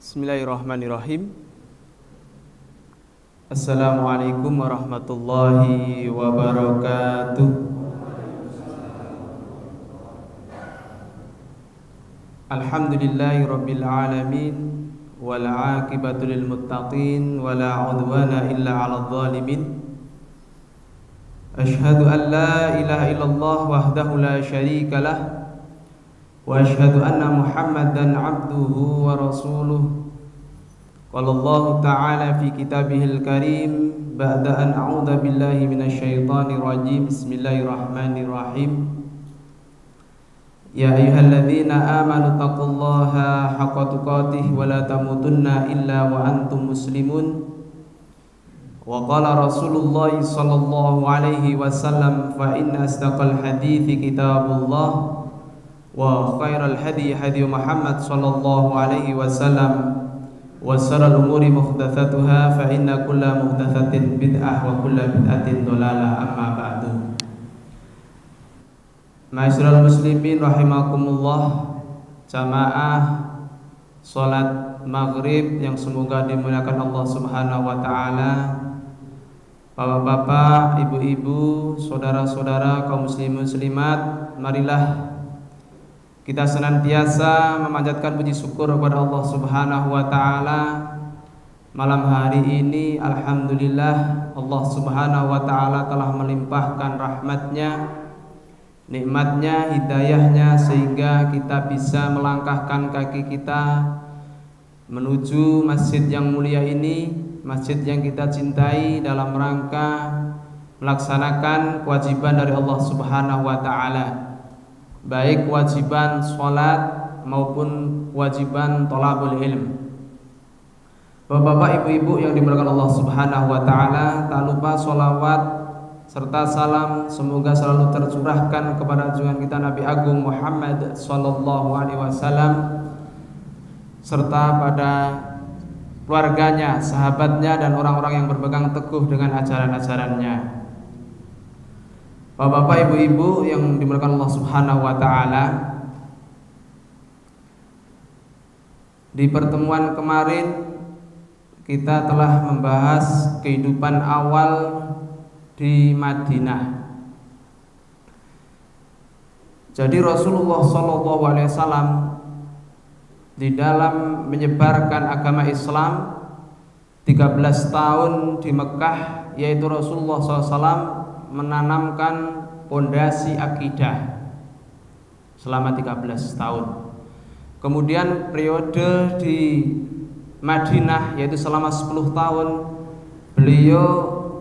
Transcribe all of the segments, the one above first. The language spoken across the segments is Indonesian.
Bismillahirrahmanirrahim. Assalamualaikum warahmatullahi wabarakatuh. Alhamdulillahi rabbil alamin, wal aqibatu lil muttaqin, wala udwana illa 'alal zalimin. Asyhadu an la ilaha illallah wahdahu la syarika lah, wa asyhadu anna Muhammadan 'abduhu wa rasuluh. Qala Allah ta'ala fi kitabihil karim ba'da an a'udzu billahi minasyaitonir rajim. Bismillahirrahmanirrahim. Ya ayyuhalladzina amanu taqullaha haqqa tuqatih wa la tamutunna illa wa antum muslimun. Wa qala Rasulullah sallallahu alaihi wasallam fa inna asdaqal hadithi kitabullah wa khairal hadi hadi Muhammad sallallahu alaihi wasallam wa sharral umuri muhdatsatuha fa inna kulla muhdatsatin bid'ah wa kulla bid'atin dhalalah, amma ba'du. Ma'asyiral muslimin rahimakumullah, jamaah salat maghrib yang semoga dimuliakan Allah Subhanahu wa taala. Bapak-bapak, ibu-ibu, saudara-saudara kaum muslimin muslimat, marilah kita senantiasa memanjatkan puji syukur kepada Allah Subhanahu wa taala. Malam hari ini alhamdulillah Allah Subhanahu wa taala telah melimpahkan rahmatnya, nikmatnya, hidayahnya, sehingga kita bisa melangkahkan kaki kita menuju masjid yang mulia ini, masjid yang kita cintai, dalam rangka melaksanakan kewajiban dari Allah Subhanahu wa taala, baik kewajiban sholat maupun kewajiban thalabul ilm. Bapak-bapak, ibu-ibu yang dimuliakan Allah Subhanahu wa taala, tak lupa sholawat serta salam semoga selalu tercurahkan kepada junjungan kita Nabi Agung Muhammad sallallahu alaihi wasallam, serta pada keluarganya, sahabatnya, dan orang-orang yang berpegang teguh dengan ajaran-ajarannya. Bapak-bapak, ibu-ibu yang dimuliakan Allah Subhanahu wa taala, di pertemuan kemarin kita telah membahas kehidupan awal di Madinah. Jadi Rasulullah sallallahu alaihi wasallam di dalam menyebarkan agama Islam 13 tahun di Mekah, yaitu Rasulullah SAW menanamkan pondasi akidah selama 13 tahun. Kemudian periode di Madinah, yaitu selama 10 tahun, beliau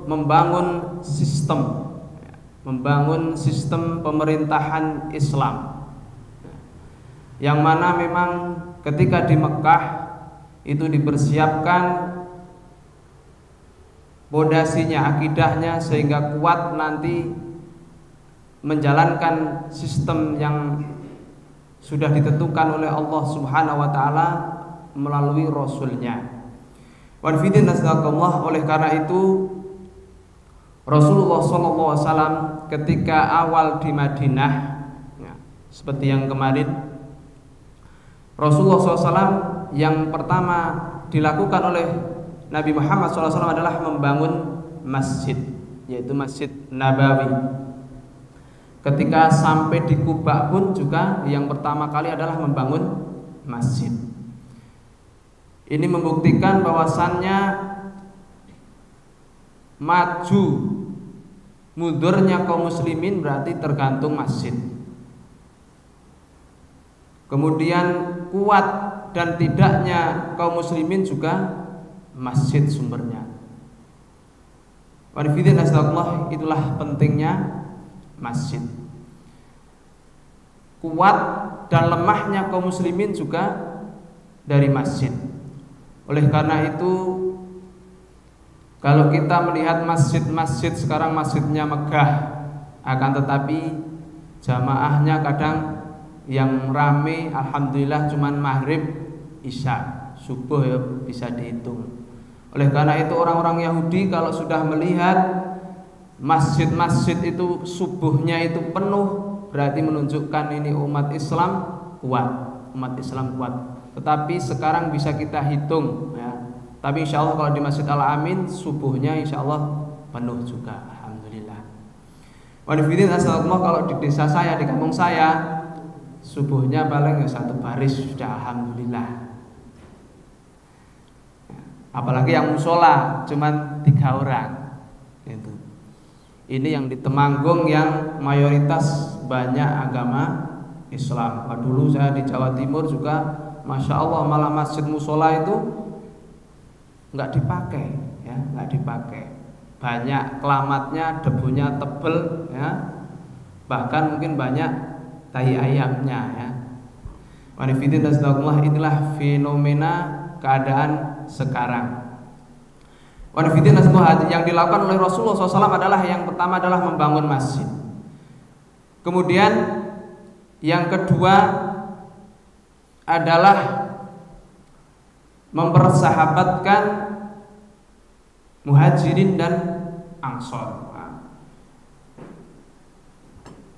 membangun sistem pemerintahan Islam, yang mana memang ketika di Mekah itu dipersiapkan pondasinya, akidahnya, sehingga kuat nanti menjalankan sistem yang sudah ditentukan oleh Allah Subhanahu wa taala melalui Rasulnya. Oleh karena itu Rasulullah SAW ketika awal di Madinah, ya, seperti yang kemarin, Rasulullah SAW yang pertama dilakukan oleh Nabi Muhammad SAW adalah membangun masjid, yaitu Masjid Nabawi. Ketika sampai di Kuba pun juga yang pertama kali adalah membangun masjid. Ini membuktikan bahwasannya maju mundurnya kaum muslimin berarti tergantung masjid. Kemudian kuat dan tidaknya kaum muslimin juga masjid sumbernya. Itulah pentingnya masjid. Kuat dan lemahnya kaum muslimin juga dari masjid. Oleh karena itu, kalau kita melihat masjid-masjid sekarang, masjidnya megah, akan tetapi jamaahnya kadang yang rame alhamdulillah cuman maghrib, isya, subuh ya bisa dihitung. Oleh karena itu orang-orang Yahudi kalau sudah melihat masjid-masjid itu subuhnya itu penuh, berarti menunjukkan ini umat Islam kuat. tetapi sekarang bisa kita hitung ya. Tapi insya Allah kalau di Masjid Al-Amin subuhnya insya Allah penuh juga, alhamdulillah. Wanifidin asalullah, kalau di desa saya, di kampung saya, subuhnya paling satu baris sudah alhamdulillah. Apalagi yang musola cuma 3 orang. Itu. Ini yang di Temanggung yang mayoritas banyak agama Islam. Dulu saya di Jawa Timur juga, masya Allah, malah masjid musola itu nggak dipakai, ya, nggak dipakai. Banyak kelamatnya, debunya tebel, ya. Bahkan mungkin banyak tai ayamnya, ya. Wanifidin astagfirullah, inilah fenomena keadaan sekarang. Wanifidin astagfirullah, yang dilakukan oleh Rasulullah SAW adalah yang pertama adalah membangun masjid. Kemudian yang kedua adalah mempersahabatkan muhajirin dan ansor.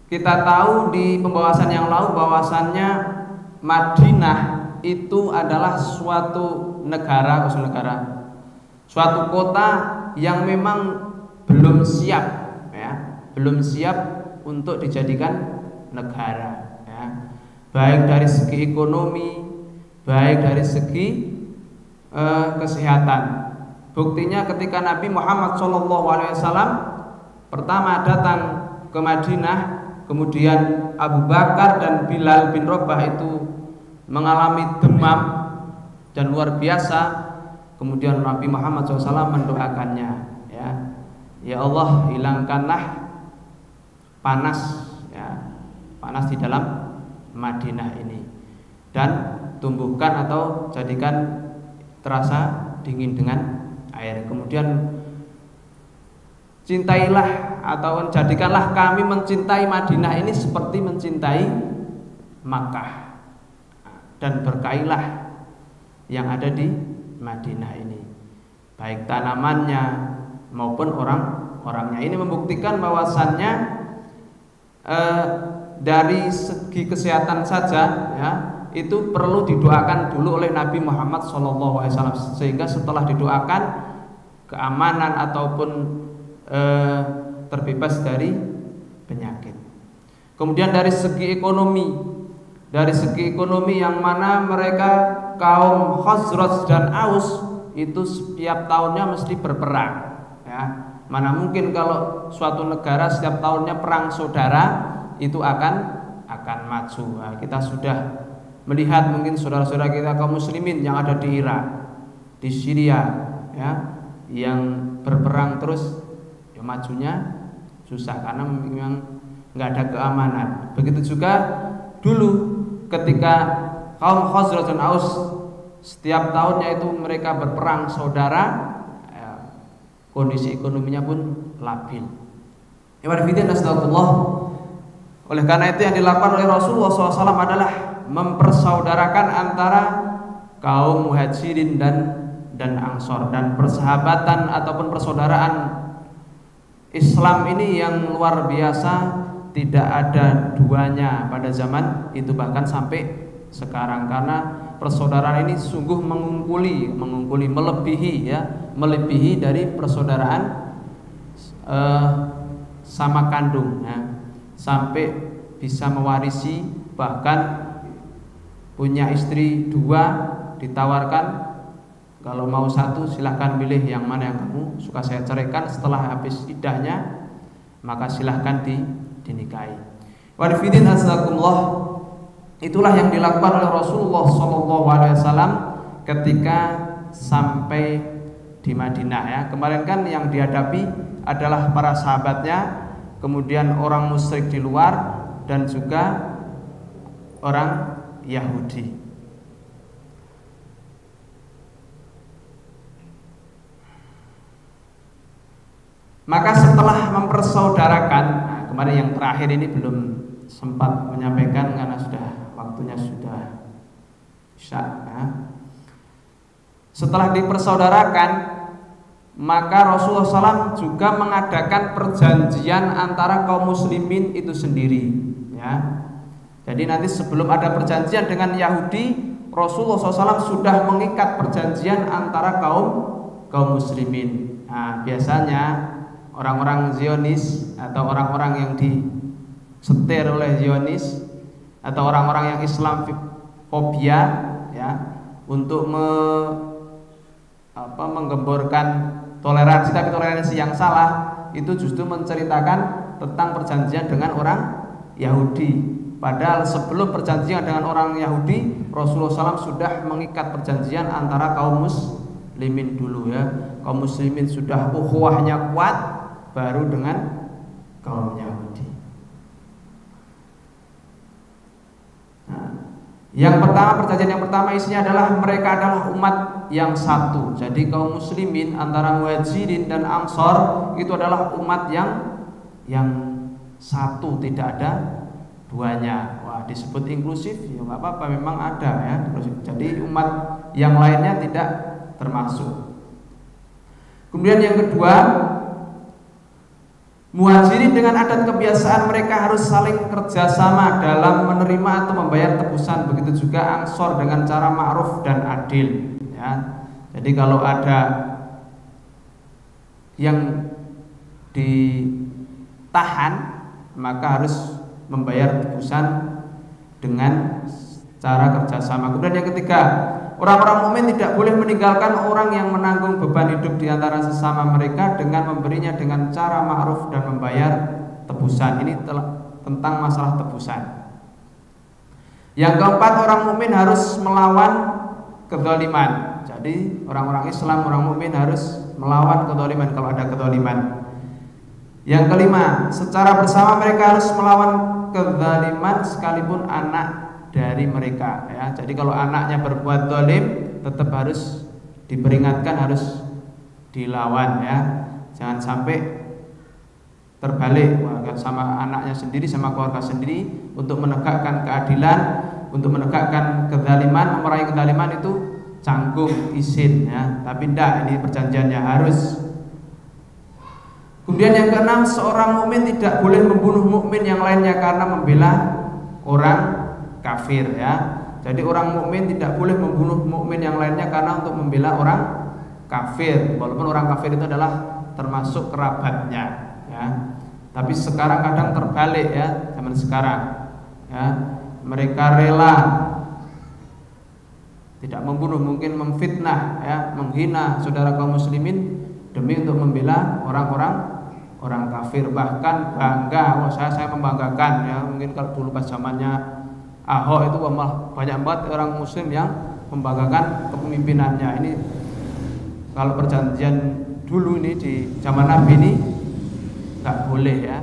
Kita tahu di pembahasan yang lalu bahwasannya Madinah itu adalah suatu negara, suatu kota yang memang belum siap, ya, belum siap untuk dijadikan negara, ya. Baik dari segi ekonomi, baik dari segi kesehatan. Buktinya ketika Nabi Muhammad SAW pertama datang ke Madinah, kemudian Abu Bakar dan Bilal bin Rabah itu mengalami demam dan luar biasa. Kemudian Nabi Muhammad SAW mendoakannya, ya Allah, hilangkanlah panas, ya, panas di dalam Madinah ini, dan tumbuhkan atau jadikan terasa dingin dengan air. Kemudian cintailah atau jadikanlah kami mencintai Madinah ini seperti mencintai Makkah, dan berkailah yang ada di Madinah ini, baik tanamannya maupun orang-orangnya. Ini membuktikan bahwasannya dari segi kesehatan saja, ya, itu perlu didoakan dulu oleh Nabi Muhammad SAW, sehingga setelah didoakan keamanan ataupun terbebas dari penyakit. Kemudian dari segi ekonomi yang mana mereka kaum Khazraj dan Aus itu setiap tahunnya mesti berperang, ya. Mana mungkin kalau suatu negara setiap tahunnya perang saudara itu akan maju. Nah, kita sudah melihat mungkin saudara-saudara kita kaum muslimin yang ada di Irak, di Syria, ya, yang berperang terus, ya, majunya susah karena memang nggak ada keamanan. Begitu juga dulu ketika kaum Khazraj dan Aus setiap tahunnya itu mereka berperang saudara, ya, kondisi ekonominya pun labil. Oleh karena itu yang dilakukan oleh Rasulullah SAW adalah mempersaudarakan antara kaum muhajirin dan ansor, dan persahabatan ataupun persaudaraan Islam ini yang luar biasa, tidak ada duanya pada zaman itu bahkan sampai sekarang, karena persaudaraan ini sungguh mengungkuli melebihi dari persaudaraan sama kandung, ya, sampai bisa mewarisi, bahkan punya istri 2 ditawarkan, kalau mau 1 silahkan pilih yang mana yang kamu suka saya ceraikan, setelah habis iddahnya maka silahkan dinikahi. Warifidin azakumullah, itulah yang dilakukan oleh Rasulullah SAW ketika sampai di Madinah, ya. Kemarin kan yang dihadapi adalah para sahabatnya, kemudian orang musyrik di luar, dan juga orang Yahudi. Maka setelah mempersaudarakan, nah, kemarin yang terakhir ini belum sempat menyampaikan karena waktunya sudah isya, ya. Setelah dipersaudarakan, maka Rasulullah SAW juga mengadakan perjanjian antara kaum muslimin itu sendiri, ya. Jadi nanti sebelum ada perjanjian dengan Yahudi, Rasulullah SAW sudah mengikat perjanjian antara kaum muslimin. Nah, biasanya orang-orang Zionis atau orang-orang yang disetir oleh Zionis atau orang-orang yang Islam fobia ya, untuk menggemborkan toleransi, tapi toleransi yang salah, itu justru menceritakan tentang perjanjian dengan orang Yahudi. Padahal sebelum perjanjian dengan orang Yahudi, Rasulullah SAW sudah mengikat perjanjian antara kaum muslimin dulu ya. Kaum muslimin sudah ukhuwahnya kuat, baru dengan kaum Yahudi. Nah, yang pertama, perjanjian yang pertama isinya adalah mereka adalah umat yang satu. Jadi kaum muslimin antara Muhajirin dan Ansor itu adalah umat yang satu, tidak ada duanya. Wah, disebut inklusif ya nggak apa-apa, memang ada ya. Jadi umat yang lainnya tidak termasuk. Kemudian yang kedua, Muhajirin dengan adat kebiasaan mereka harus saling kerjasama dalam menerima atau membayar tebusan. Begitu juga Ansor dengan cara ma'ruf dan adil ya. Jadi kalau ada yang ditahan, maka harus membayar tebusan dengan cara kerjasama. Kemudian yang ketiga, orang-orang mukmin tidak boleh meninggalkan orang yang menanggung beban hidup di antara sesama mereka dengan memberinya dengan cara ma'ruf dan membayar tebusan. Ini tentang masalah tebusan. Yang keempat, orang mukmin harus melawan kezaliman. Jadi orang-orang Islam, orang mukmin harus melawan kezaliman kalau ada kezaliman. Yang kelima, secara bersama mereka harus melawan kezaliman sekalipun anak dari mereka ya. Jadi kalau anaknya berbuat zalim, tetap harus diperingatkan, harus dilawan ya. Jangan sampai terbalik sama anaknya sendiri, sama keluarga sendiri. Untuk menegakkan keadilan, untuk menegakkan kezaliman, memerangi kezaliman itu canggung, izin ya. Tapi tidak, ini perjanjiannya harus. Kemudian yang keenam, seorang mukmin tidak boleh membunuh mukmin yang lainnya karena membela orang kafir ya. Jadi orang mukmin tidak boleh membunuh mukmin yang lainnya karena untuk membela orang kafir, walaupun orang kafir itu adalah termasuk kerabatnya ya. Tapi sekarang kadang terbalik ya, zaman sekarang ya. Mereka rela tidak membunuh, mungkin memfitnah ya, menghina saudara kaum muslimin demi untuk membela orang kafir, bahkan bangga, saya membanggakan ya. Mungkin kalau dulu pas zamannya Ahok itu malah banyak banget orang muslim yang membanggakan kepemimpinannya. Ini kalau perjanjian dulu ini di zaman Nabi ini nggak boleh ya.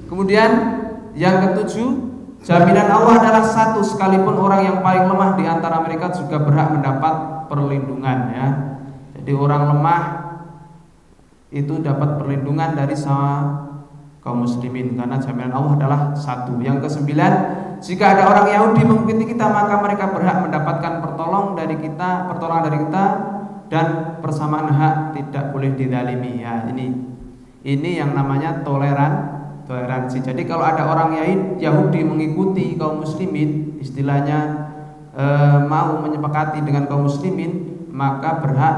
Kemudian yang ketujuh, jaminan Allah adalah satu, sekalipun orang yang paling lemah di antara mereka juga berhak mendapat perlindungan ya. Jadi orang lemah itu dapat perlindungan dari sama kaum muslimin karena jaminan Allah adalah satu. Yang kesembilan, jika ada orang Yahudi mengikuti kita, maka mereka berhak mendapatkan pertolongan dari kita dan persamaan hak, tidak boleh dizalimi ya. Ini yang namanya toleransi. Jadi kalau ada orang Yahudi mengikuti kaum muslimin, istilahnya mau menyepakati dengan kaum muslimin, maka berhak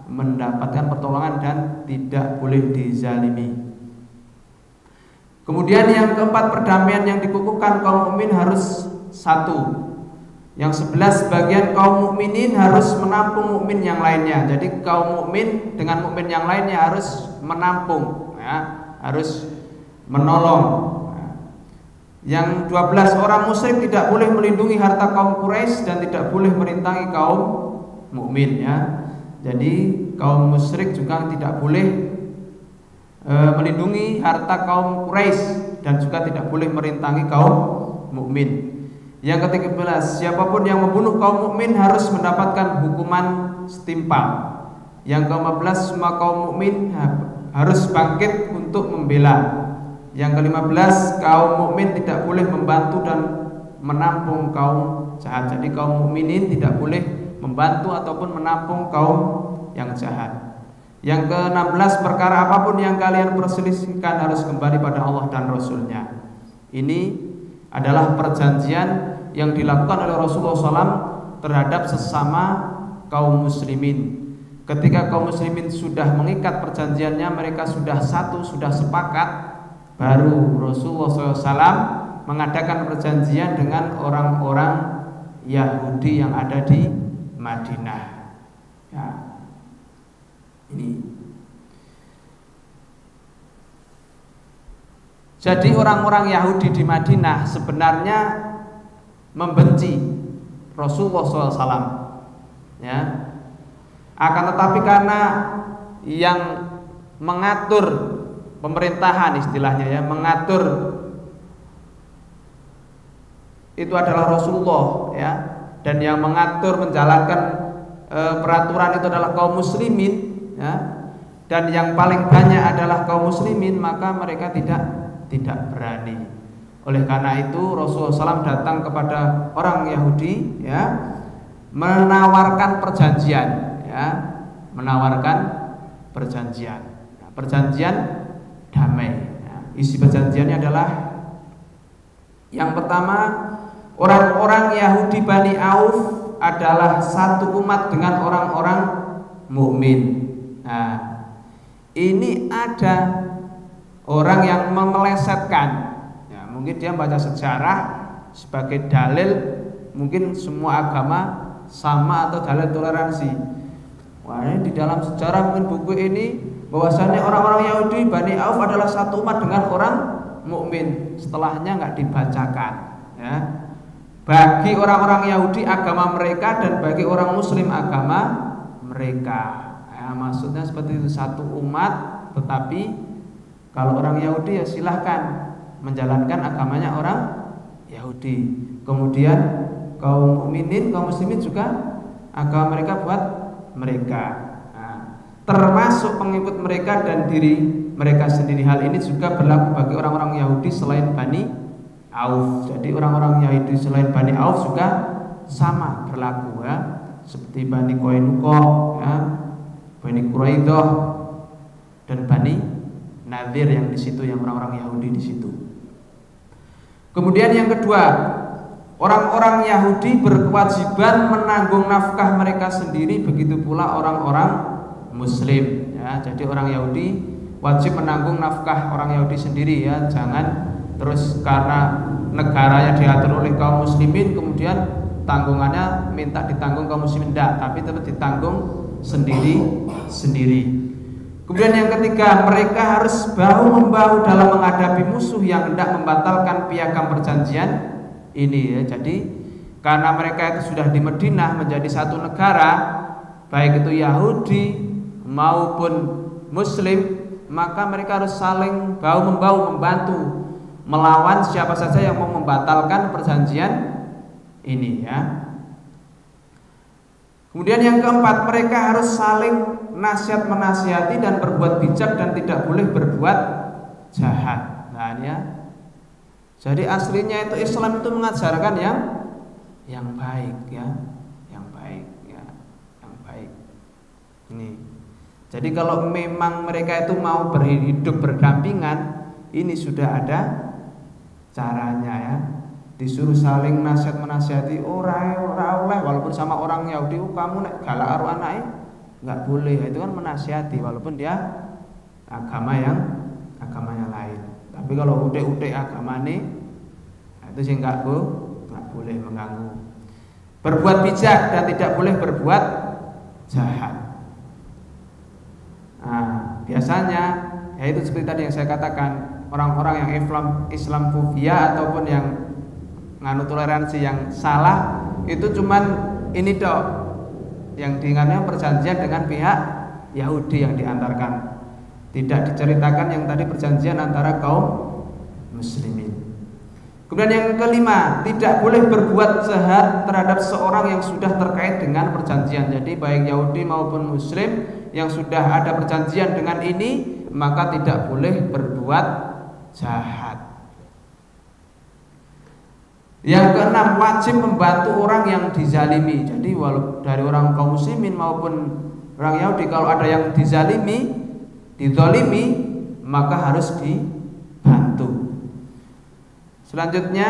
mendapatkan pertolongan dan tidak boleh dizalimi. Kemudian yang keempat, perdamaian yang dikukuhkan kaum mukmin harus satu. Yang 11, sebagian kaum mukminin harus menampung mukmin yang lainnya. Jadi kaum mukmin dengan mukmin yang lainnya harus menampung ya, harus menolong. Yang 12, orang musyrik tidak boleh melindungi harta kaum Quraisy dan tidak boleh merintangi kaum mukmin ya. Jadi kaum musyrik juga tidak boleh melindungi harta kaum Quraisy dan juga tidak boleh merintangi kaum mukmin. Yang ke-13, siapapun yang membunuh kaum mukmin harus mendapatkan hukuman setimpal. Yang ke-14, semua kaum mukmin harus bangkit untuk membela. Yang ke-15, kaum mukmin tidak boleh membantu dan menampung kaum jahat. Jadi kaum mukminin tidak boleh membantu ataupun menampung kaum yang jahat. Yang ke-16, perkara apapun yang kalian perselisihkan harus kembali pada Allah dan Rasul-Nya. Ini adalah perjanjian yang dilakukan oleh Rasulullah SAW terhadap sesama kaum muslimin. Ketika kaum muslimin sudah mengikat perjanjiannya, mereka sudah satu, sudah sepakat, baru Rasulullah SAW mengadakan perjanjian dengan orang-orang Yahudi yang ada di Madinah. Ya. Ini. Jadi orang-orang Yahudi di Madinah sebenarnya membenci Rasulullah SAW. Ya. Akan tetapi karena yang mengatur pemerintahan istilahnya ya, mengatur itu adalah Rasulullah ya, dan yang mengatur menjalankan peraturan itu adalah kaum muslimin ya, dan yang paling banyak adalah kaum muslimin, maka mereka tidak berani. Oleh karena itu Rasulullah SAW datang kepada orang Yahudi ya, menawarkan perjanjian ya, menawarkan perjanjian, ya, perjanjian damai ya. Isi perjanjiannya adalah yang pertama, orang-orang Yahudi Bani Auf adalah satu umat dengan orang-orang mukmin. Nah, ini ada orang yang memelesetkan ya, mungkin dia baca sejarah sebagai dalil mungkin semua agama sama atau dalil toleransi. Wah, ini di dalam sejarah mungkin buku ini bahwasannya orang-orang Yahudi Bani Auf adalah satu umat dengan orang mukmin. Setelahnya nggak dibacakan ya. Bagi orang-orang Yahudi agama mereka dan bagi orang Muslim agama mereka ya, maksudnya seperti itu, satu umat, tetapi kalau orang Yahudi ya silahkan menjalankan agamanya orang Yahudi. Kemudian kaum mukminin, kaum muslimin juga agama mereka buat mereka. Nah, termasuk pengikut mereka dan diri mereka sendiri. Hal ini juga berlaku bagi orang-orang Yahudi selain Bani Auf. Jadi orang-orang Yahudi selain Bani Auf juga sama berlaku ya, seperti Bani Qainuqa ya, Bani Quraidah dan Bani Nadir yang di situ, yang orang-orang Yahudi di situ. Kemudian yang kedua, orang-orang Yahudi berkewajiban menanggung nafkah mereka sendiri, begitu pula orang-orang Muslim ya. Jadi orang Yahudi wajib menanggung nafkah orang Yahudi sendiri ya, jangan terus karena negaranya diatur oleh kaum muslimin kemudian tanggungannya minta ditanggung kaum muslimin, tidak, tapi tetap ditanggung sendiri. Kemudian yang ketiga, mereka harus bahu-membahu dalam menghadapi musuh yang hendak membatalkan piagam perjanjian ini ya. Jadi karena mereka itu sudah di Madinah menjadi satu negara, baik itu Yahudi maupun Muslim, maka mereka harus saling bahu-membahu membantu melawan siapa saja yang mau membatalkan perjanjian ini ya. Kemudian yang keempat, mereka harus saling nasihat menasihati dan berbuat bijak dan tidak boleh berbuat jahat. Nah ya. Jadi aslinya itu Islam itu mengajarkan yang baik ya, yang baik ya, yang baik. Ini. Jadi kalau memang mereka itu mau berhidup berdampingan, ini sudah ada caranya ya. Disuruh saling nasihat menasihati, ora oleh walaupun sama orang Yahudi, kamu nek galak karo anake enggak boleh. Itu kan menasihati walaupun dia agamanya lain. Tapi kalau udik-udik agamane itu sih enggak boleh mengganggu. Berbuat bijak dan tidak boleh berbuat jahat. Nah, biasanya ya itu seperti tadi yang saya katakan, orang-orang yang Islamofobia ataupun yang nganu toleransi yang salah itu cuman ini dok, yang diingatnya perjanjian dengan pihak Yahudi yang diantarkan, tidak diceritakan yang tadi perjanjian antara kaum muslimin. Kemudian yang kelima, tidak boleh berbuat jahat terhadap seorang yang sudah terkait dengan perjanjian. Jadi baik Yahudi maupun Muslim yang sudah ada perjanjian dengan ini, maka tidak boleh berbuat jahat. Yang keenam, wajib membantu orang yang dizalimi. Jadi walaupun dari orang kaum muslimin maupun orang Yahudi, kalau ada yang dizalimi, dizalimi, maka harus dibantu. Selanjutnya,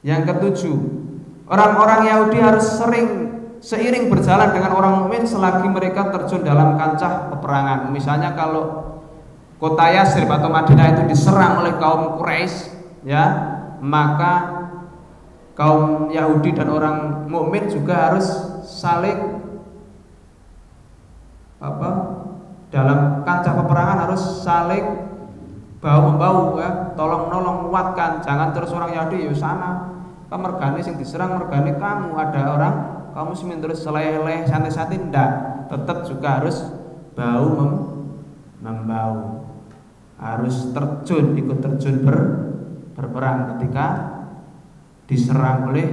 Yang ketujuh, orang-orang Yahudi harus seiring berjalan dengan orang mukmin selagi mereka terjun dalam kancah peperangan. Misalnya kalau kota Yatsrib atau Madinah itu diserang oleh kaum Quraisy, ya, maka kaum Yahudi dan orang mukmin juga harus saling dalam kancah peperangan harus saling bahu membahu, ya, tolong menolong, menguatkan. Jangan terus orang Yahudi yo sana mergane sing diserang mergane kamu, ada orang kamu muslimin terus seleleh santai-santai, ndak, tetap juga harus bahu membahu, harus terjun, ikut terjun berperang ketika diserang oleh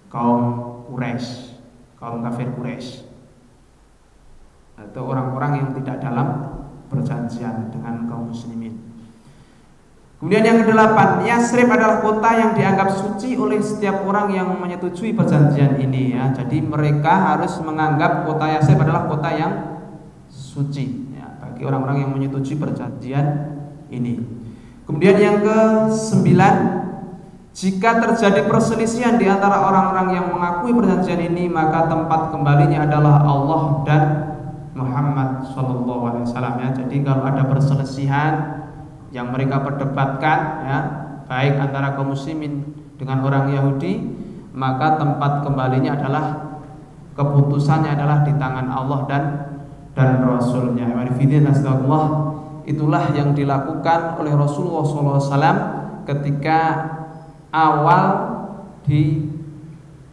kaum Quraisy, kaum kafir Quraisy, atau orang-orang yang tidak dalam perjanjian dengan kaum muslimin. Kemudian yang kedelapan, Yatsrib adalah kota yang dianggap suci oleh setiap orang yang menyetujui perjanjian ini, ya. Jadi mereka harus menganggap kota Yatsrib adalah kota yang suci, ya, bagi orang-orang yang menyetujui perjanjian ini. Kemudian yang ke-9, jika terjadi perselisihan di antara orang-orang yang mengakui perjanjian ini, maka tempat kembalinya adalah Allah dan Muhammad SAW, ya. Jadi kalau ada perselisihan yang mereka perdebatkan, ya, baik antara kaum muslimin dengan orang Yahudi, maka tempat kembalinya adalah, keputusannya adalah di tangan Allah dan Rasulnya. Itulah yang dilakukan oleh Rasulullah SAW ketika awal di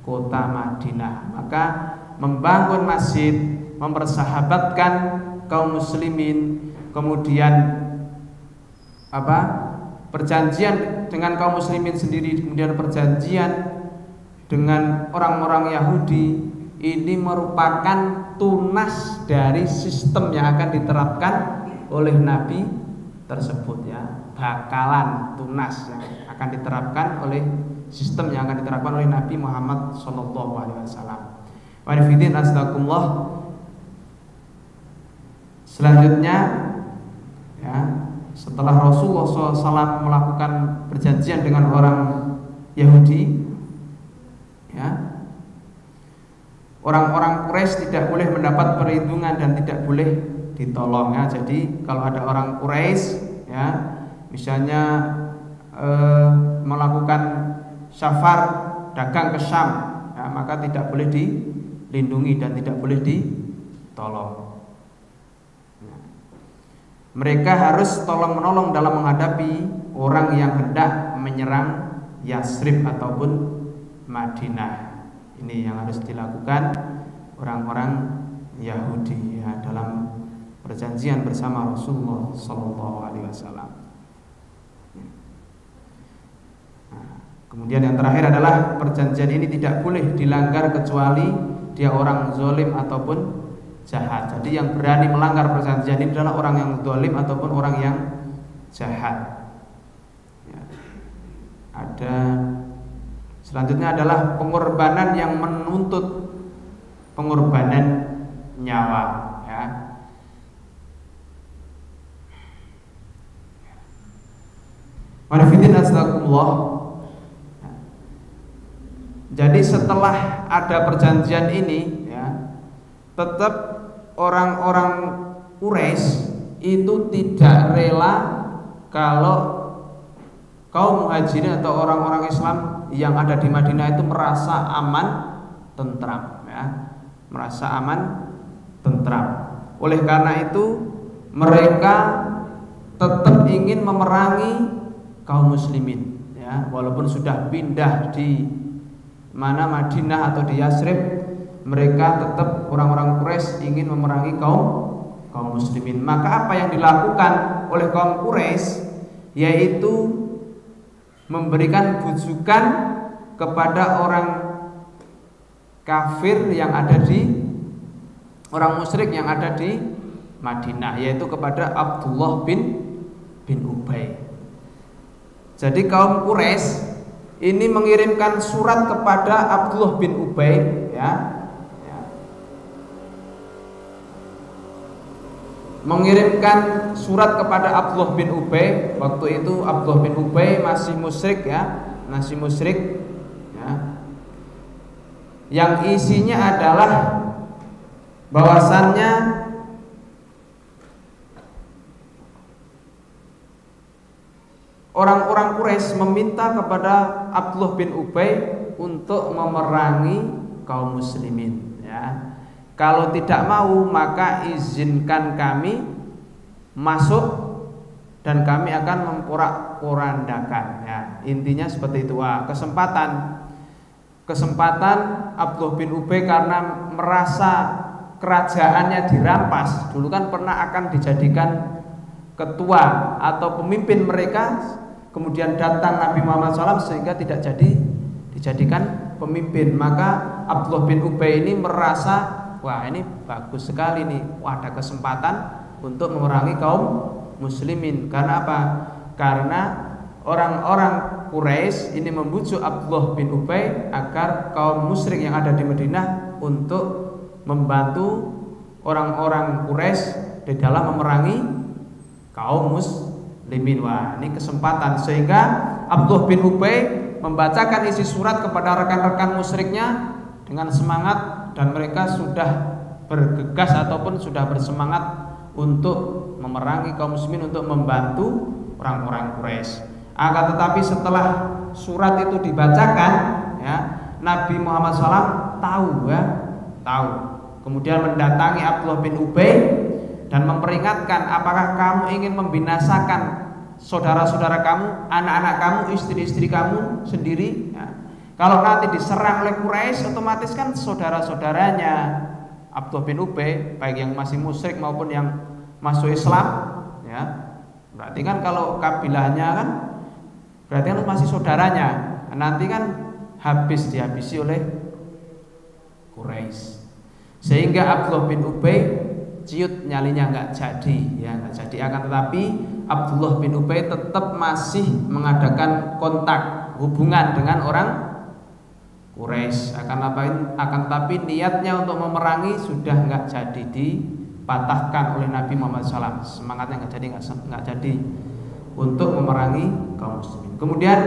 kota Madinah. Maka membangun masjid, mempersahabatkan kaum muslimin, kemudian perjanjian dengan kaum muslimin sendiri, kemudian perjanjian dengan orang-orang Yahudi, ini merupakan tunas dari sistem yang akan diterapkan oleh Nabi tersebut, ya. Bakalan tunas yang akan diterapkan oleh sistem yang akan diterapkan oleh Nabi Muhammad SAW. Warifidin astagfirullah. Selanjutnya, ya, setelah Rasulullah SAW melakukan perjanjian dengan orang Yahudi, ya, orang-orang Quraisy tidak boleh mendapat perlindungan dan tidak boleh ditolong, ya. Jadi kalau ada orang Quraisy, ya, misalnya melakukan safar dagang ke Syam, ya, maka tidak boleh dilindungi dan tidak boleh ditolong. Mereka harus tolong menolong dalam menghadapi orang yang hendak menyerang Yatsrib ataupun Madinah. Ini yang harus dilakukan orang-orang Yahudi, ya, dalam perjanjian bersama Rasulullah SAW. Kemudian yang terakhir adalah perjanjian ini tidak boleh dilanggar kecuali dia orang zalim ataupun jahat. Jadi yang berani melanggar perjanjian ini adalah orang yang zalim ataupun orang yang jahat, ya. Ada selanjutnya adalah pengorbanan yang menuntut pengorbanan nyawa, ya. Manfidin astagfirullah. Jadi setelah ada perjanjian ini, ya, tetap orang-orang Quraisy itu tidak rela kalau kaum muhajirin atau orang-orang Islam yang ada di Madinah itu merasa aman, tentram, ya, merasa aman, tentram. Oleh karena itu mereka tetap ingin memerangi kaum muslimin, ya, walaupun sudah pindah di mana Madinah atau di Yatsrib, mereka tetap orang-orang Quraisy ingin memerangi kaum muslimin. Maka apa yang dilakukan oleh kaum Quraisy yaitu memberikan bujukan kepada orang kafir yang ada di, orang musyrik yang ada di Madinah, yaitu kepada Abdullah bin Ubay. Jadi kaum Quraisy ini mengirimkan surat kepada Abdullah bin Ubay, ya, mengirimkan surat kepada Abdullah bin Ubay. Waktu itu Abdullah bin Ubay masih musyrik, ya, nasi musyrik ya, yang isinya adalah bahwasannya orang-orang Quraisy meminta kepada Abdullah bin Ubay untuk memerangi kaum muslimin ya. Kalau tidak mau maka izinkan kami masuk dan kami akan memporak-porandakan ya. Intinya seperti itu. Wah, kesempatan Abdullah bin Ubay karena merasa kerajaannya dirampas. Dulu kan pernah akan dijadikan ketua atau pemimpin mereka, kemudian datang Nabi Muhammad SAW sehingga tidak jadi dijadikan pemimpin. Maka Abdullah bin Ubay ini merasa, wah ini bagus sekali nih, wah ada kesempatan untuk memerangi kaum muslimin. Karena apa? Karena orang-orang Quraisy ini membujuk Abdullah bin Ubay agar kaum musyrik yang ada di Madinah untuk membantu orang-orang Quraisy di dalam memerangi kaum muslimin. Wah, ini kesempatan. Sehingga Abdullah bin Ubay membacakan isi surat kepada rekan-rekan musyriknya dengan semangat, dan mereka sudah bergegas ataupun sudah bersemangat untuk memerangi kaum muslimin, untuk membantu orang-orang Quraisy. Akan tetapi setelah surat itu dibacakan ya, Nabi Muhammad SAW tahu. Kemudian mendatangi Abdullah bin Ubay dan memperingatkan, apakah kamu ingin membinasakan saudara-saudara kamu, anak-anak kamu, istri-istri kamu sendiri ya. Kalau nanti diserang oleh Quraisy, otomatis kan saudara-saudaranya Abdullah bin Ubay, baik yang masih musyrik maupun yang masuk Islam ya, berarti kan kalau kabilahnya kan berarti kan masih saudaranya, nanti kan dihabisi oleh Quraisy. Sehingga Abdullah bin Ubay ciut nyalinya nggak jadi ya, nggak jadi. Akan tetapi Abdullah bin Ubay tetap masih mengadakan kontak hubungan dengan orang Quraisy. Akan tetapi niatnya untuk memerangi sudah nggak jadi, dipatahkan oleh Nabi Muhammad SAW. Semangatnya nggak jadi untuk memerangi kaum muslimin. Kemudian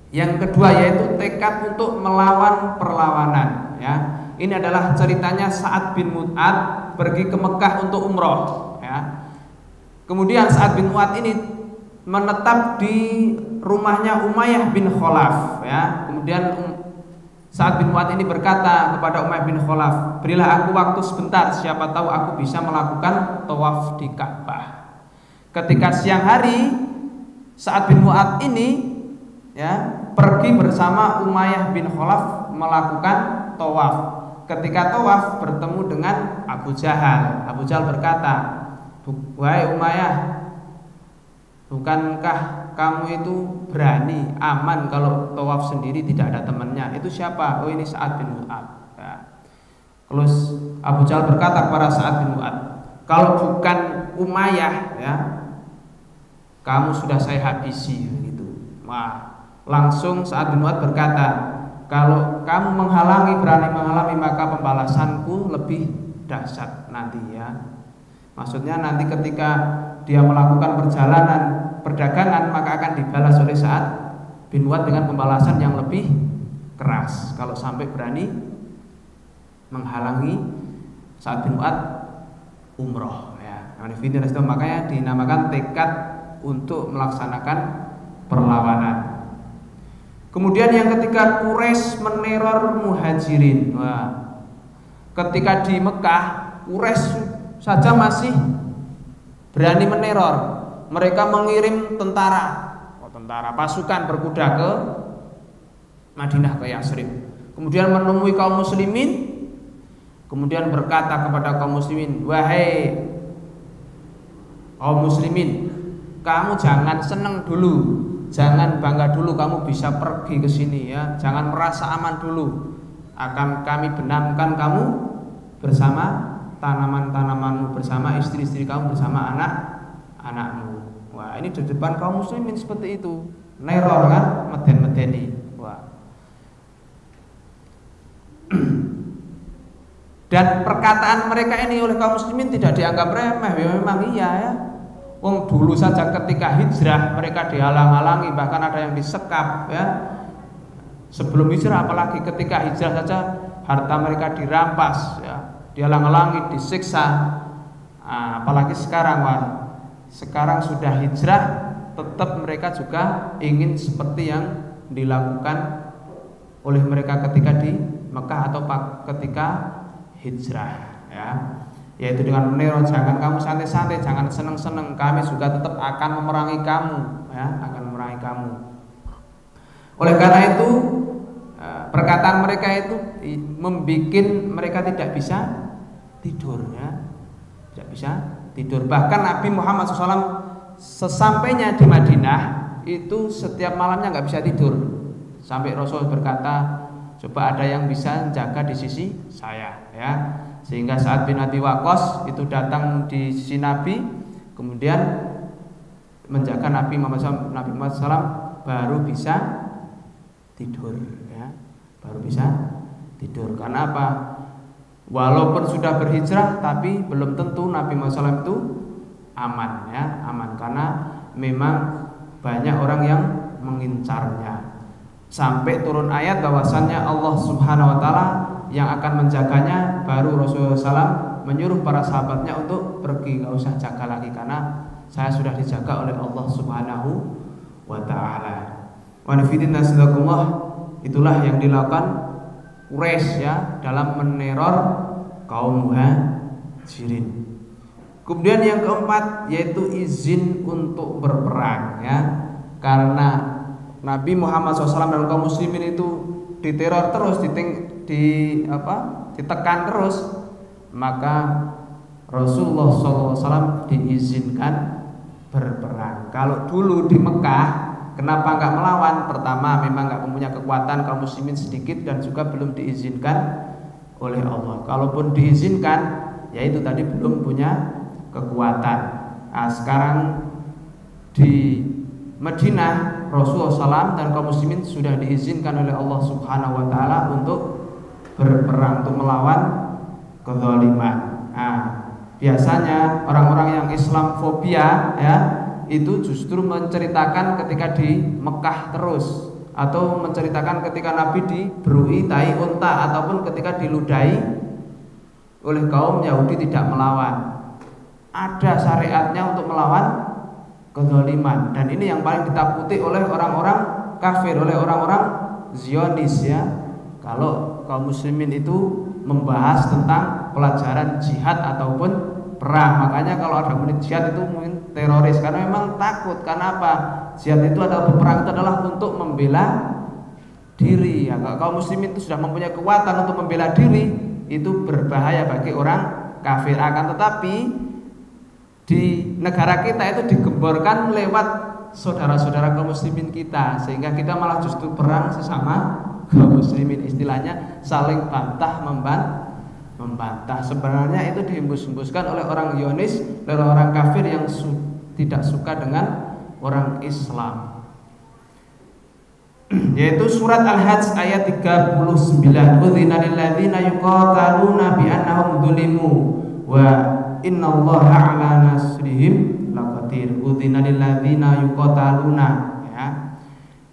yang kedua yaitu tekad untuk melawan perlawanan ya. Ini adalah ceritanya Sa'ad bin Mu'ad pergi ke Mekah untuk umroh ya. Kemudian Sa'ad bin Mu'ad ini menetap di rumahnya Umayyah bin Khalaf ya. Kemudian Sa'ad bin Mu'ad ini berkata kepada Umayyah bin Khalaf, berilah aku waktu sebentar, siapa tahu aku bisa melakukan tawaf di Ka'bah. Ketika siang hari Sa'ad bin Mu'ad ini ya pergi bersama Umayyah bin Khalaf melakukan tawaf. Ketika tawaf bertemu dengan Abu Jahal. Abu Jahal berkata, wahai Umayyah, bukankah kamu itu berani, aman kalau tawaf sendiri tidak ada temannya? Itu siapa? Oh ini Sa'ad bin Mu'ad ya. Terus Abu Jahal berkata kepada Sa'ad bin Mu'ad, kalau bukan Umayyah ya, kamu sudah saya habisi gitu. Wah, langsung Sa'ad bin Mu'ad berkata, kalau kamu berani menghalangi, maka pembalasanku lebih dahsyat nanti ya. Maksudnya nanti ketika dia melakukan perdagangan, maka akan dibalas oleh Sa'ad bin Mu'ad dengan pembalasan yang lebih keras kalau sampai berani menghalangi Sa'ad bin Mu'ad umroh ya. Makanya dinamakan tekad untuk melaksanakan perlawanan. Kemudian yang ketiga, Quraisy meneror Muhajirin. Wah, ketika di Mekah, Quraisy saja masih berani meneror. Mereka mengirim tentara pasukan berkuda ke Madinah, ke Yatsrib. Kemudian menemui kaum muslimin, kemudian berkata kepada kaum muslimin, wahai kaum muslimin, kamu jangan senang dulu. Jangan bangga dulu kamu bisa pergi ke sini ya. Jangan merasa aman dulu. Akan kami benamkan kamu bersama tanaman-tanamanmu, bersama istri-istri kamu, bersama anak-anakmu. Wah, ini di depan kaum muslimin seperti itu. Neror kan, meden-medeni. Wah. Dan perkataan mereka ini oleh kaum muslimin tidak dianggap remeh. Ya memang iya ya. Wong dulu saja ketika hijrah mereka dihalang-halangi, bahkan ada yang disekap ya. Sebelum hijrah, apalagi ketika hijrah saja harta mereka dirampas ya, dihalang-halangi, disiksa. Apalagi sekarang, sekarang sudah hijrah, tetap mereka juga ingin seperti yang dilakukan oleh mereka ketika di Mekah atau ketika hijrah ya. Yaitu dengan meneror, jangan kamu santai-santai, jangan seneng-seneng, kami juga tetap akan memerangi kamu ya, akan memerangi kamu. Oleh karena itu perkataan mereka itu membuat mereka tidak bisa tidur ya, tidak bisa tidur. Bahkan Nabi Muhammad SAW sesampainya di Madinah itu setiap malamnya nggak bisa tidur, sampai Rasul berkata, coba ada yang bisa jaga di sisi saya ya. Sehingga Sa'ad bin Abi Waqqas itu datang di sisi Nabi, kemudian menjaga Nabi Muhammad SAW baru bisa tidur ya, baru bisa tidur. Karena apa? Walaupun sudah berhijrah, tapi belum tentu Nabi Muhammad SAW itu aman ya, aman karena memang banyak orang yang mengincarnya. Sampai turun ayat bahwasannya Allah Subhanahu wa taala yang akan menjaganya, baru Rasulullah SAW menyuruh para sahabatnya untuk pergi, gak usah jaga lagi karena saya sudah dijaga oleh Allah Subhanahu wa taala. Wa nafidin nasdakumullah, itulah yang dilakukan Quraisy ya dalam meneror kaum Muhajirin. Kemudian yang keempat yaitu izin untuk berperang ya. Karena Nabi Muhammad SAW dan kaum muslimin itu diteror terus, ditekan terus, maka Rasulullah SAW diizinkan berperang. Kalau dulu di Mekah, kenapa nggak melawan? Pertama, memang nggak punya kekuatan, kaum muslimin sedikit, dan juga belum diizinkan oleh Allah. Kalaupun diizinkan, yaitu tadi belum punya kekuatan. Nah, sekarang di Madinah Rasulullah SAW dan kaum muslimin sudah diizinkan oleh Allah Subhanahu wa taala untuk berperang, untuk melawan kezaliman. Nah, biasanya orang-orang yang Islamfobia ya itu justru menceritakan ketika di Mekah terus, atau menceritakan ketika Nabi diberui tai unta, ataupun ketika diludahi oleh kaum Yahudi tidak melawan. Ada syariatnya untuk melawan kezaliman, dan ini yang paling ditakuti oleh orang-orang kafir, oleh orang-orang Zionis ya. Kalau kaum muslimin itu membahas tentang pelajaran jihad ataupun perang, makanya kalau ada unit jihad itu mungkin teroris, karena memang takut. Karena apa? Jihad itu adalah, perang itu adalah untuk membela diri ya. Kalau kaum muslimin itu sudah mempunyai kekuatan untuk membela diri, itu berbahaya bagi orang kafir. Akan tetapi di negara kita itu digemborkan lewat saudara-saudara kaum muslimin kita, sehingga kita malah justru perang sesama kaum muslimin, istilahnya saling bantah membantah. Sebenarnya itu dihembus-hembuskan oleh orang Zionis, oleh orang kafir yang tidak suka dengan orang Islam. Yaitu surat Al-Hajj ayat 39, udzina lil ladzina yuqataluna bi annahum dzulimu wa innallaha 'ala nasrihim laqadir. Udzina lil ladzina yuqataluna ya.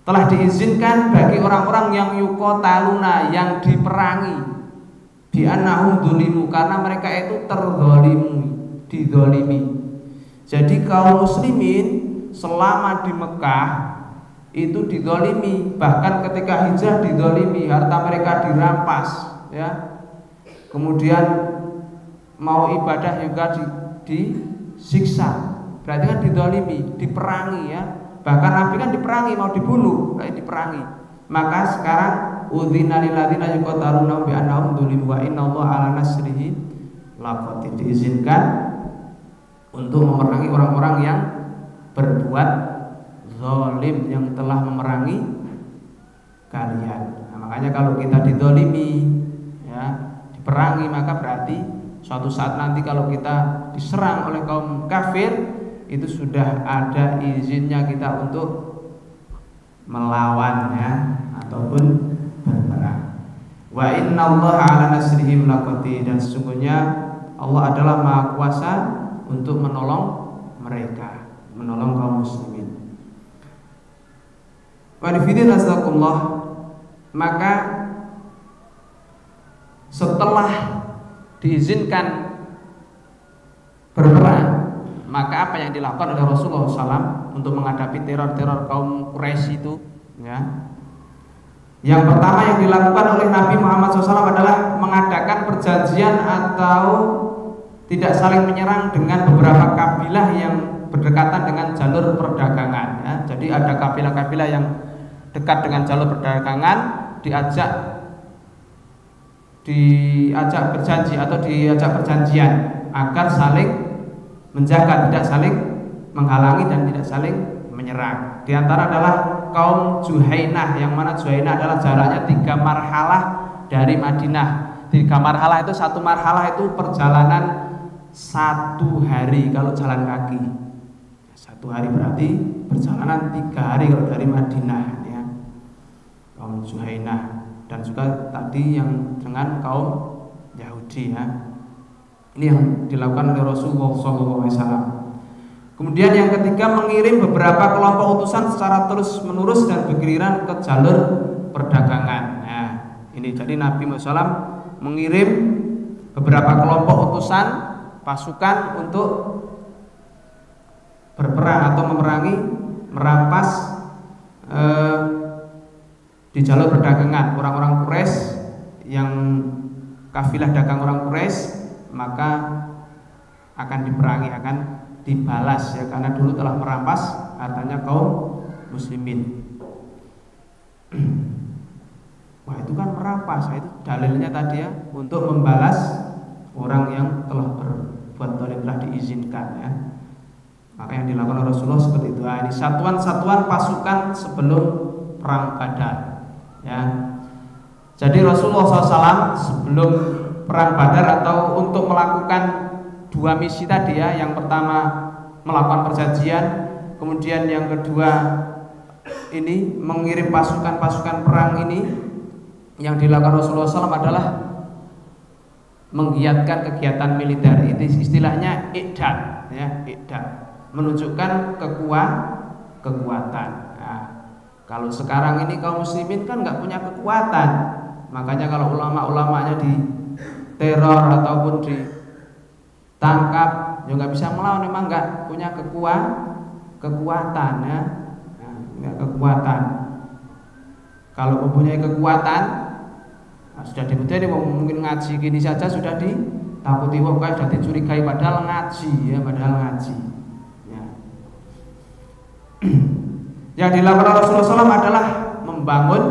Telah diizinkan bagi orang-orang yang yuqataluna, yang diperangi, bi annahum dzulimu, karena mereka itu dizalimi. Jadi kaum muslimin selama di Mekah itu dizalimi, bahkan ketika hijrah dizalimi, harta mereka dirampas ya. Kemudian mau ibadah juga disiksa, berarti kan dizalimi, diperangi ya. Bahkan Nabi kan diperangi, mau dibunuh, diperangi. Maka sekarang udzina lil ladzina yuqataluna bi annahum dzulimu wa innallaha 'ala nasrihim laqadir, diizinkan untuk memerangi orang-orang yang berbuat zalim, yang telah memerangi kalian. Nah, makanya kalau kita dizalimi ya, diperangi, maka berarti suatu saat nanti kalau kita diserang oleh kaum kafir, itu sudah ada izinnya kita untuk melawan ya, ataupun berperang. Wa innallaha 'ala nasrihim laqadir, dan sesungguhnya Allah adalah Maha Kuasa untuk menolong mereka, menolong kaum muslimin. Wa nifidin astaghfirullah, maka setelah diizinkan berperang, maka apa yang dilakukan oleh Rasulullah SAW untuk menghadapi teror-teror kaum Quraisy itu, ya? Yang pertama yang dilakukan oleh Nabi Muhammad SAW adalah mengadakan perjanjian atau tidak saling menyerang dengan beberapa kabilah yang berdekatan dengan jalur perdagangan, ya. Jadi ada kabilah-kabilah yang dekat dengan jalur perdagangan, diajak berjanji atau diajak perjanjian agar saling menjaga, tidak saling menghalangi dan tidak saling menyerang. Di antara adalah kaum Juhainah, yang mana Juhainah adalah jaraknya 3 marhalah dari Madinah. 3 marhalah itu, 1 marhalah itu perjalanan 1 hari kalau jalan kaki. 1 hari berarti perjalanan 3 hari kalau dari Madinah, ya. Kaum Juhainah, dan juga tadi yang dengan kaum Yahudi, ya. Ini yang dilakukan oleh Rasulullah SAW. Kemudian yang ketiga, mengirim beberapa kelompok utusan secara terus-menerus dan bergiliran ke jalur perdagangan. Nah, ini jadi Nabi SAW mengirim beberapa kelompok utusan pasukan untuk berperang atau merampas di jalur perdagangan orang-orang Quraisy, yang kafilah dagang orang Quraisy, maka akan diperangi, akan dibalas, ya, karena dulu telah merampas hartanya kaum muslimin. Wah, itu kan merampas, itu dalilnya tadi, ya, untuk membalas orang yang telah berbuat zalim, telah diizinkan, ya. Maka yang dilakukan oleh Rasulullah seperti itu. Nah, ini satuan-satuan pasukan sebelum perang Badar, ya. Jadi Rasulullah SAW sebelum perang Badar atau untuk melakukan 2 misi tadi, ya, yang pertama melakukan perjanjian, kemudian yang kedua ini mengirim pasukan-pasukan perang ini, yang dilakukan Rasulullah SAW adalah menggiatkan kegiatan militer. Itu istilahnya iqdad, ya, iqdad, menunjukkan kekuatan. Nah, kalau sekarang ini kaum muslimin kan nggak punya kekuatan, makanya kalau ulama-ulamanya diteror ataupun ditangkap, ya nggak bisa melawan, memang nggak punya kekuatan, ya. Nah, nggak kekuatan. Kalau mempunyai kekuatan, nah, sudah dibuktikan, mungkin ngaji gini saja sudah ditakuti, sudah dicurigai, padahal ngaji, ya, padahal ngaji, ya. Yang dilakukan Rasulullah SAW adalah membangun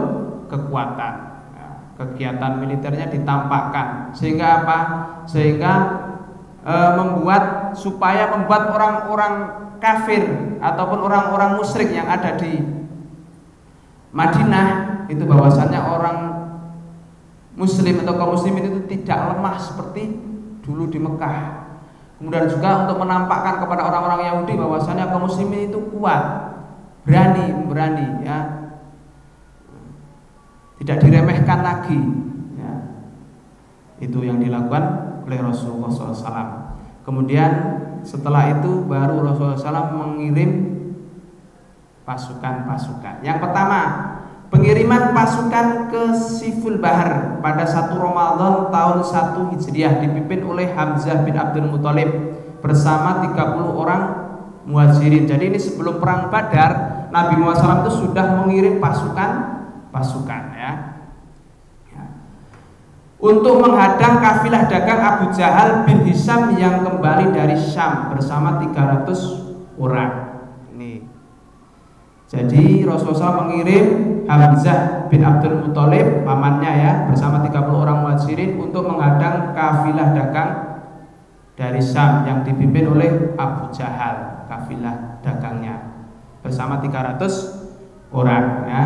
kekuatan, ya, kegiatan militernya ditampakkan, sehingga apa? Sehingga supaya membuat orang-orang kafir ataupun orang-orang musyrik yang ada di Madinah itu bahwasannya orang muslim atau kaum muslimin itu tidak lemah seperti dulu di Mekah. Kemudian juga untuk menampakkan kepada orang-orang Yahudi bahwasannya kaum muslimin itu kuat, berani, ya, tidak diremehkan lagi, ya. Itu yang dilakukan oleh Rasulullah SAW. Kemudian setelah itu baru Rasulullah SAW mengirim pasukan-pasukan. Yang pertama, pengiriman pasukan ke Siful Bahar pada 1 Ramadan tahun 1 Hijriah dipimpin oleh Hamzah bin Abdul Muthalib bersama 30 orang muhajirin. Jadi ini sebelum perang Badar, Nabi Muhammad SAW itu sudah mengirim pasukan, ya, untuk menghadang kafilah dagang Abu Jahal bin Hisham yang kembali dari Syam bersama 300 orang. Ini. Jadi Rasulullah mengirim Hamzah bin Abdul Muthalib, pamannya, ya, bersama 30 orang muhajirin untuk menghadang kafilah dagang dari Syam yang dipimpin oleh Abu Jahal, kafilah dagangnya, bersama 300 orang, ya.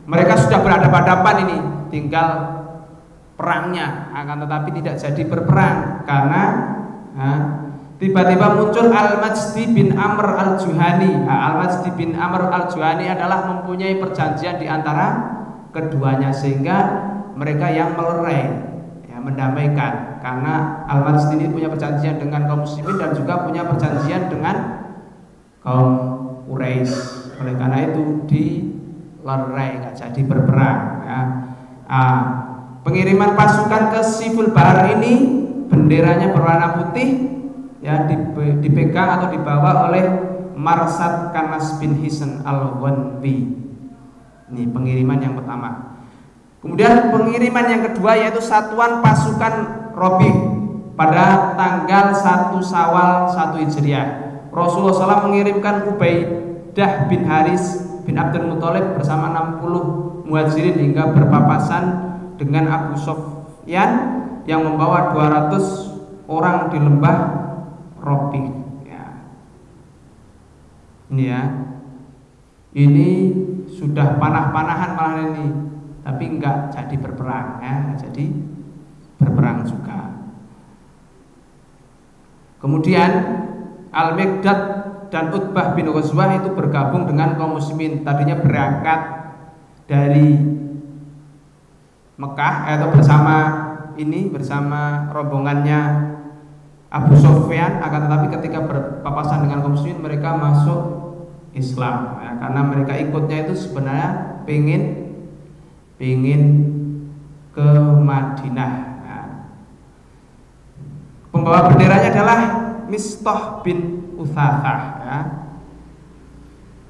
Mereka sudah berhadapan-hadapan, ini tinggal perangnya, akan tetapi tidak jadi berperang karena tiba-tiba muncul Al-Majdi bin Amr Al-Juhani. Al-Majdi bin Amr Al-Juhani adalah mempunyai perjanjian di antara keduanya, sehingga mereka yang melerai, ya, mendamaikan, karena Al-Majdi ini punya perjanjian dengan kaum muslimin dan juga punya perjanjian dengan kaum Quraisy. Oleh karena itu dilerai, nggak jadi berperang ya. Pengiriman pasukan ke Siful Bahar ini benderanya berwarna putih ya, dipegang atau dibawa oleh Marsad Kanas bin Hisan al-Ghanwi. Ini pengiriman yang pertama. Kemudian pengiriman yang kedua yaitu satuan pasukan Rabi' pada tanggal 1 Syawal 1 Hijriah. Rasulullah SAW mengirimkan Ubaidah bin Haris bin Abdul Muthalib bersama 60 muhajirin hingga berpapasan dengan Abu Sufyan yang membawa 200 orang di lembah Rabi' ya. Ini ya. Ini sudah panah-panahan malah ini, tapi enggak jadi berperang ya, enggak jadi berperang juga. Kemudian Al-Miqdad dan Utbah bin Ghazwah itu bergabung dengan kaum muslimin. Tadinya berangkat dari Mekah atau bersama rombongannya Abu Sufyan, akan tetapi ketika berpapasan dengan kaum muslimin mereka masuk Islam ya, karena mereka ikutnya itu sebenarnya pengen ke Madinah ya. Pembawa benderanya adalah Mistah bin Utsatsah ya.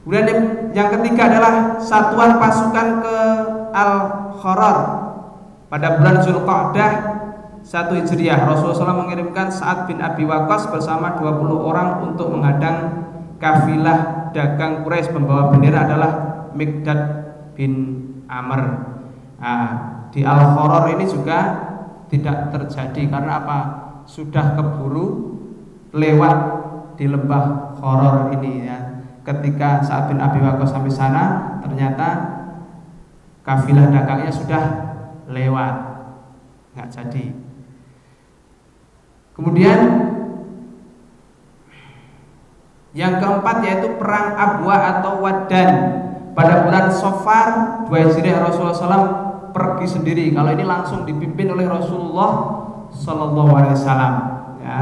Kemudian yang ketiga adalah satuan pasukan ke Al-Kharar pada bulan Zulqa'dah 1 Hijriah. Rasulullah SAW mengirimkan Sa'ad bin Abi Waqqas bersama 20 orang untuk menghadang kafilah dagang Quraisy. Pembawa bendera adalah Miqdad bin Amr. Di Al-Kharar ini juga tidak terjadi karena apa? Sudah keburu lewat di lembah Kharar ini ya. Ketika Sa'ad bin Abi Waqqas sampai sana, ternyata kafilah dagangnya sudah lewat, nggak jadi. Kemudian yang keempat yaitu perang Abwa atau Waddan pada bulan Safar 2 Hijriah. Rasulullah SAW pergi sendiri. Kalau ini langsung dipimpin oleh Rasulullah SAW ya.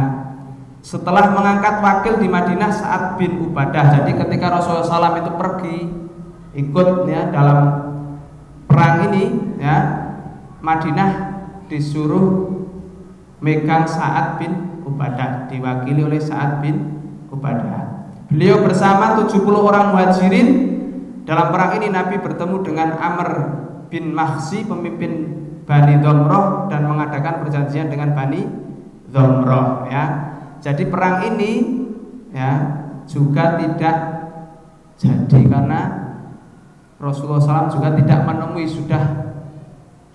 Setelah mengangkat wakil di Madinah Sa'ad bin Ubadah. Jadi ketika Rasulullah SAW itu pergi ikut ya dalam perang ini ya, Madinah disuruh megang Sa'ad bin Ubadah, diwakili oleh Sa'ad bin Ubadah. Beliau bersama 70 orang muhajirin. Dalam perang ini Nabi bertemu dengan Amr bin Mahsi, pemimpin Bani Dhamrah, dan mengadakan perjanjian dengan Bani Dhamrah ya. Jadi perang ini ya juga tidak jadi karena Rasulullah SAW juga tidak menemui, sudah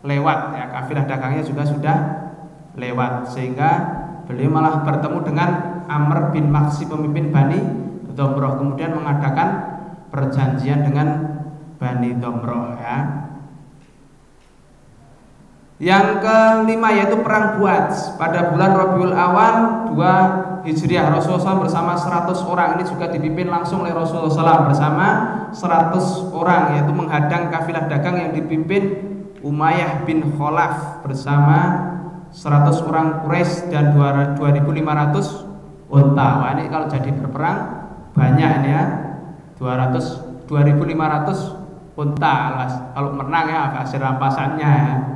lewat ya, kafilah dagangnya juga sudah lewat, sehingga beliau malah bertemu dengan Amr bin Mahsi, pemimpin Bani Dhamrah, kemudian mengadakan perjanjian dengan Bani Dhamrah ya. Yang kelima yaitu perang Bu'ats pada bulan Rabiul Awal 2 Hijriah. Rasulullah SAW bersama 100 orang, ini juga dipimpin langsung oleh Rasulullah SAW bersama 100 orang, yaitu menghadang kafilah dagang yang dipimpin Umayyah bin Khalaf bersama 100 orang Quraisy dan 2.500 unta. Wah, ini kalau jadi berperang banyak ini ya, 2.500 unta kalau menang ya hasil rampasannya ya.